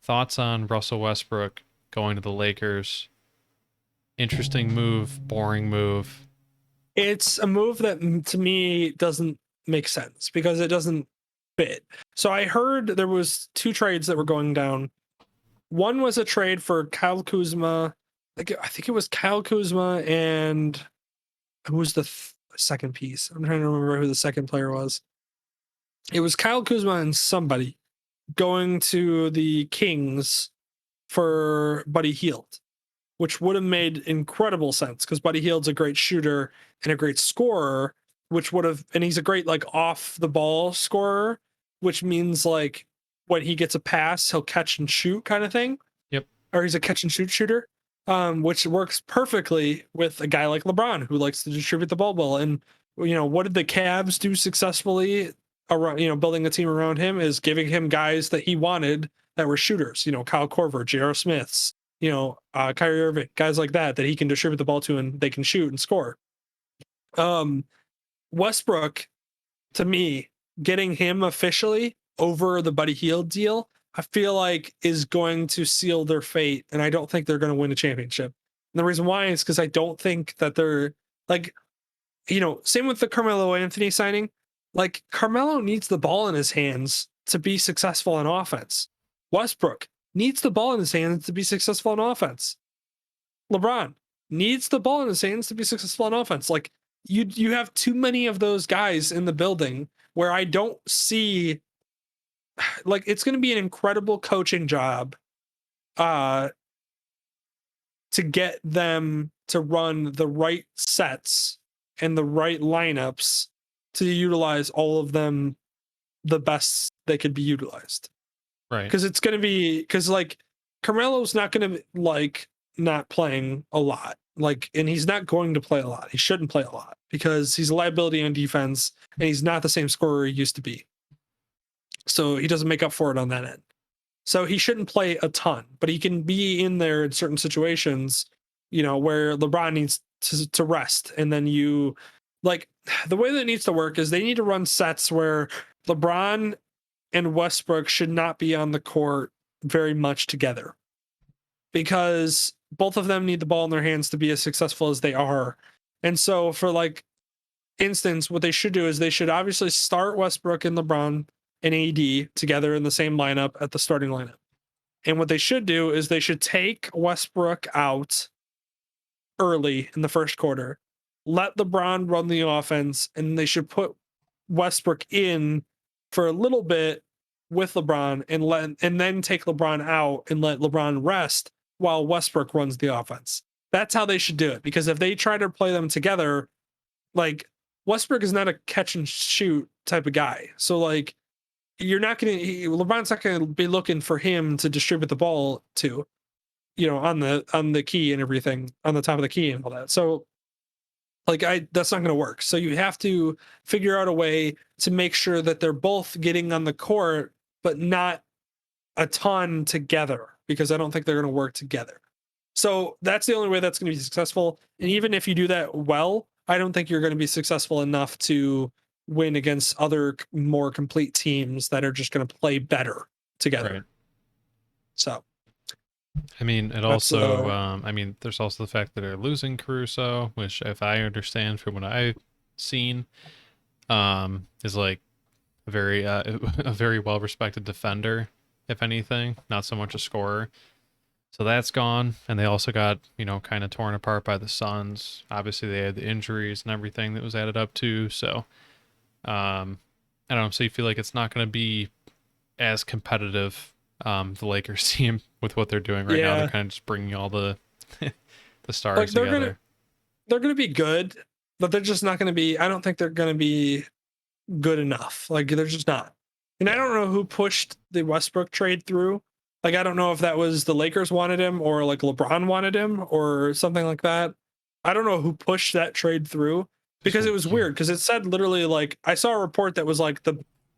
thoughts on Russell Westbrook going to the Lakers? Interesting move, boring move. It's a move that to me doesn't make sense because it doesn't fit. So I heard there was two trades that were going down. One was a trade for Kyle Kuzma. I think it was Kyle Kuzma and who was the second piece? I'm trying to remember who the second player was. It was Kyle Kuzma and somebody going to the Kings for Buddy Hield, which would have made incredible sense because Buddy Hield's a great shooter and a great scorer, which would have, and he's a great like off the ball scorer, which means like when he gets a pass, he'll catch and shoot kind of thing. Yep. Or he's a catch and shoot shooter, which works perfectly with a guy like LeBron who likes to distribute the ball well. And what did the Cavs do successfully around, building a team around him is giving him guys that he wanted that were shooters. Kyle Korver, J.R. Smiths, Kyrie Irving, guys like that he can distribute the ball to and they can shoot and score. Westbrook, to me, getting him officially over the Buddy Hield deal, I feel like is going to seal their fate, and I don't think they're going to win a championship. And the reason why is because I don't think that they're like, same with the Carmelo Anthony signing. Like Carmelo needs the ball in his hands to be successful on offense. Westbrook needs the ball in his hands to be successful on offense. LeBron needs the ball in his hands to be successful on offense. Like you have too many of those guys in the building where I don't see, like, it's going to be an incredible coaching job to get them to run the right sets and the right lineups to utilize all of them the best they could be utilized. Right. Because it's going to be, because like Carmelo's not going to like not playing a lot. Like, and he's not going to play a lot. He shouldn't play a lot because he's a liability on defense and he's not the same scorer he used to be. So he doesn't make up for it on that end. So he shouldn't play a ton, but he can be in there in certain situations, where LeBron needs to rest. And then like the way that it needs to work is they need to run sets where LeBron and Westbrook should not be on the court very much together because both of them need the ball in their hands to be as successful as they are. And so for like instance, what they should do is they should obviously start Westbrook and LeBron and AD together in the same lineup at the starting lineup. And what they should do is they should take Westbrook out early in the first quarter, let LeBron run the offense, and they should put Westbrook in for a little bit with LeBron and then take LeBron out and let LeBron rest while Westbrook runs the offense. That's how they should do it. Because if they try to play them together, like Westbrook is not a catch and shoot type of guy. So like LeBron's not going to be looking for him to distribute the ball to, on the key and everything, on the top of the key and all that. So like that's not going to work. So you have to figure out a way to make sure that they're both getting on the court, but not a ton together, because I don't think they're going to work together. So that's the only way that's going to be successful. And even if you do that well, I don't think you're going to be successful enough to win against other more complete teams that are just going to play better together. Right. So, I mean, it also, there's also the fact that they're losing Caruso, which, if I understand from what I've seen, is like a very well-respected defender, if anything, not so much a scorer. So that's gone, and they also got, kind of torn apart by the Suns. Obviously, they had the injuries and everything that was added up too. So, I don't know. So you feel like it's not going to be as competitive, the Lakers team, with what they're doing right now. They're kind of just bringing all the the stars like together. They're going to be good, but they're just not going to be. I don't think they're going to be good enough. Like they're just not. And I don't know who pushed the Westbrook trade through. Like, I don't know if that was the Lakers wanted him or like LeBron wanted him or something like that. I don't know who pushed that trade through because it was weird because it said literally like I saw a report that was like the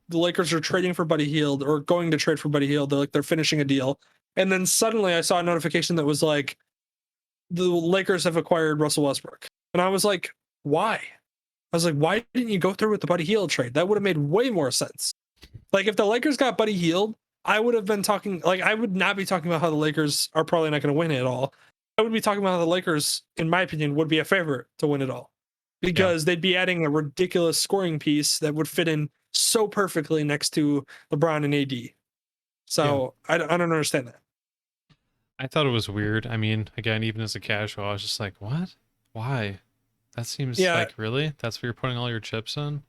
Lakers are trading for Buddy Hield or going to trade for Buddy Hield. They're finishing a deal. And then suddenly I saw a notification that was like the Lakers have acquired Russell Westbrook. And I was like, why? I was like, why didn't you go through with the Buddy Hield trade? That would have made way more sense. Like if the Lakers got Buddy Hield, I would have been talking like I would not be talking about how the Lakers are probably not going to win it all. I would be talking about how the Lakers, in my opinion, would be a favorite to win it all Yeah. because they'd be adding a ridiculous scoring piece that would fit in so perfectly next to LeBron and AD. Yeah. So I don't understand that. I thought it was weird. I mean, again, even as a casual, I was just like, what? Why? That seems Yeah, like, really? That's where you're putting all your chips in?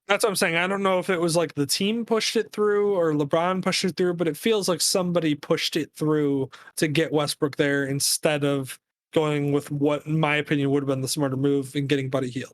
that's what I'm saying. I don't know if it was like the team pushed it through or LeBron pushed it through, but it feels like somebody pushed it through to get Westbrook there instead of going with what, in my opinion, would have been the smarter move and getting Buddy Hield.